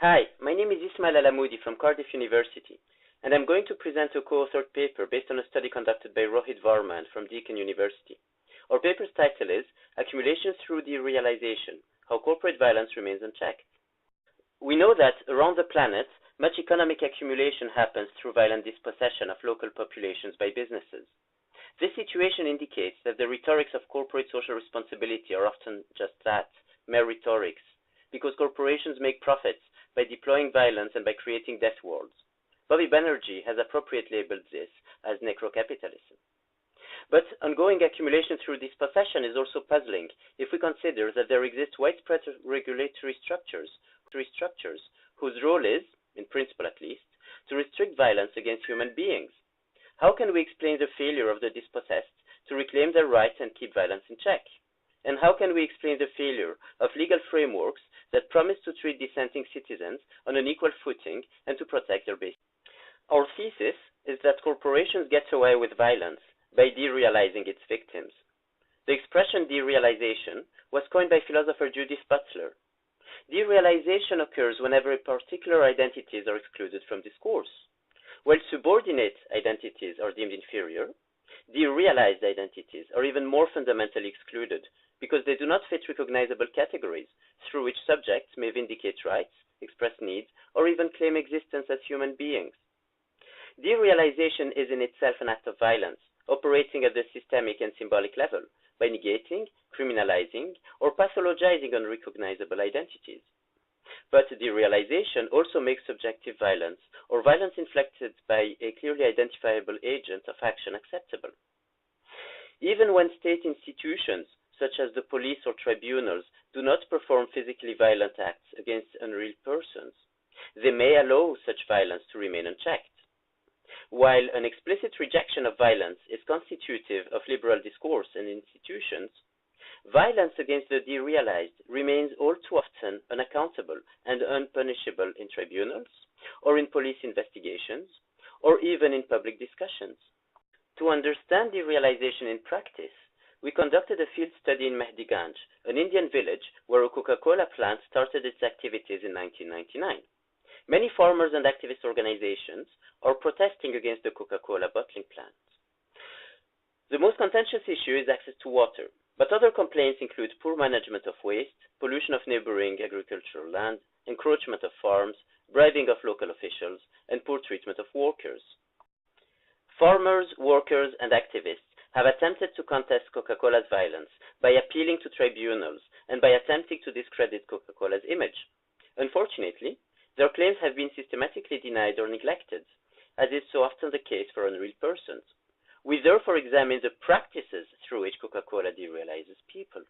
Hi, my name is Al-Amoudi from Cardiff University, and I'm going to present a co-authored paper based on a study conducted by Rohit Varman from Deakin University. Our paper's title is Accumulation through Derealization, How Corporate Violence Remains Unchecked. We know that around the planet, much economic accumulation happens through violent dispossession of local populations by businesses. This situation indicates that the rhetorics of corporate social responsibility are often just that, mere rhetorics, because corporations make profits by deploying violence and by creating death worlds. Bobby Banerjee has appropriately labeled this as necro-capitalism. But ongoing accumulation through dispossession is also puzzling if we consider that there exist widespread regulatory structures whose role is, in principle at least, to restrict violence against human beings. How can we explain the failure of the dispossessed to reclaim their rights and keep violence in check? And how can we explain the failure of legal frameworks that promise to treat dissenting citizens on an equal footing and to protect their base? Our thesis is that corporations get away with violence by derealizing its victims. The expression derealization was coined by philosopher Judith Butler. Derealization occurs whenever particular identities are excluded from discourse. While subordinate identities are deemed inferior, derealized identities are even more fundamentally excluded because they do not fit recognizable categories through which subjects may vindicate rights, express needs, or even claim existence as human beings. Derealization is in itself an act of violence, operating at the systemic and symbolic level by negating, criminalizing, or pathologizing unrecognizable identities. But derealization also makes subjective violence or violence inflicted by a clearly identifiable agent of action acceptable. Even when state institutions, such as the police or tribunals, do not perform physically violent acts against unreal persons, they may allow such violence to remain unchecked. While an explicit rejection of violence is constitutive of liberal discourse and institutions, violence against the derealized remains all too often unaccountable and unpunishable in tribunals, or in police investigations, or even in public discussions. To understand derealization in practice, we conducted a field study in Mehdiganj, an Indian village where a Coca-Cola plant started its activities in 1999. Many farmers and activist organizations are protesting against the Coca-Cola bottling plant. The most contentious issue is access to water, but other complaints include poor management of waste, pollution of neighboring agricultural land, encroachment of farms, bribing of local officials, and poor treatment of workers. Farmers, workers, and activists have attempted to contest Coca-Cola's violence by appealing to tribunals and by attempting to discredit Coca-Cola's image. Unfortunately, their claims have been systematically denied or neglected, as is so often the case for unreal persons. We therefore examine the practices through which Coca-Cola derealizes people.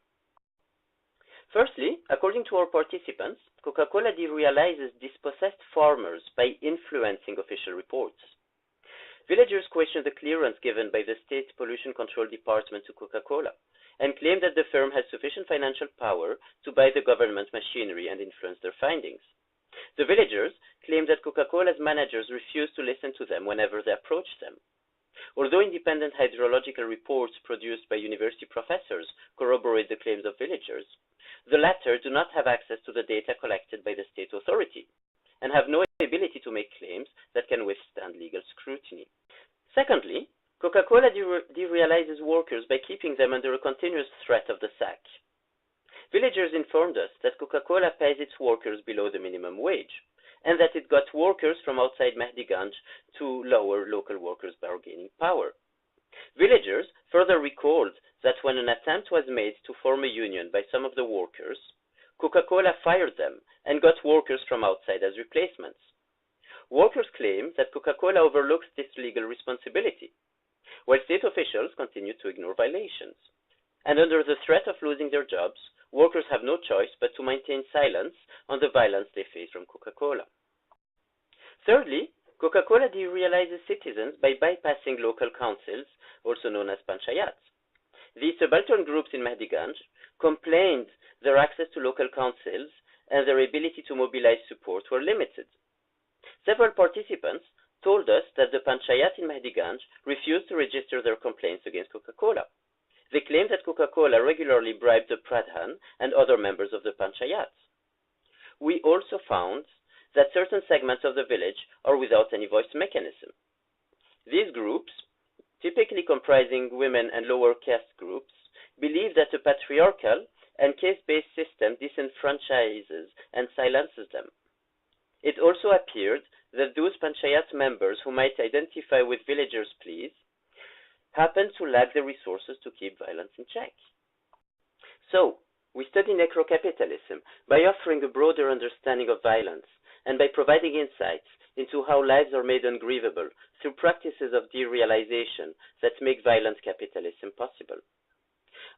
Firstly, according to our participants, Coca-Cola derealizes dispossessed farmers by influencing official reports. Villagers questioned the clearance given by the state pollution control department to Coca-Cola and claimed that the firm has sufficient financial power to buy the government machinery and influence their findings. The villagers claimed that Coca-Cola's managers refused to listen to them whenever they approached them. Although independent hydrological reports produced by university professors corroborate the claims of villagers, the latter do not have access to the data collected by the state authority and have no ability to make claims that can withstand legal scrutiny. Secondly, Coca-Cola derealizes workers by keeping them under a continuous threat of the sack. Villagers informed us that Coca-Cola pays its workers below the minimum wage, and that it got workers from outside Mehdiganj to lower local workers' bargaining power. Villagers further recalled that when an attempt was made to form a union by some of the workers, Coca-Cola fired them and got workers from outside as replacements. Workers claim that Coca-Cola overlooks this legal responsibility, while state officials continue to ignore violations. And under the threat of losing their jobs, workers have no choice but to maintain silence on the violence they face from Coca-Cola. Thirdly, Coca-Cola derealizes citizens by bypassing local councils, also known as panchayats. These subaltern groups in Mehdiganj complained their access to local councils and their ability to mobilize support were limited. Several participants told us that the panchayat in Mehdiganj refused to register their complaints against Coca-Cola. They claimed that Coca-Cola regularly bribed the pradhan and other members of the panchayats. We also found that certain segments of the village are without any voice mechanism. These groups, typically comprising women and lower caste groups, believe that a patriarchal and caste-based system disenfranchises and silences them. It also appeared that those panchayat members who might identify with villagers' pleas happened to lack the resources to keep violence in check. So, we study necrocapitalism by offering a broader understanding of violence and by providing insights into how lives are made ungrievable through practices of derealization that make violent capitalism possible.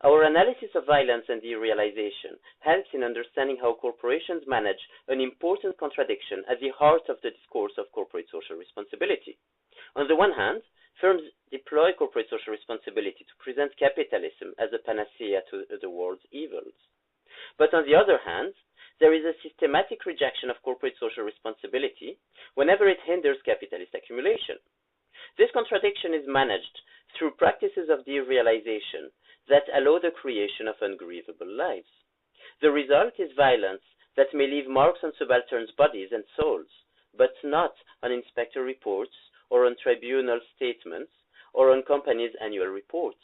Our analysis of violence and derealization helps in understanding how corporations manage an important contradiction at the heart of the discourse of corporate social responsibility. On the one hand, firms deploy corporate social responsibility to present capitalism as a panacea to the world's evils. But on the other hand, there is a systematic rejection of corporate social responsibility whenever it hinders capitalist accumulation. This contradiction is managed through practices of derealization that allow the creation of ungrievable lives. The result is violence that may leave marks on subalterns' bodies and souls, but not on inspector reports or on tribunal statements or on companies' annual reports.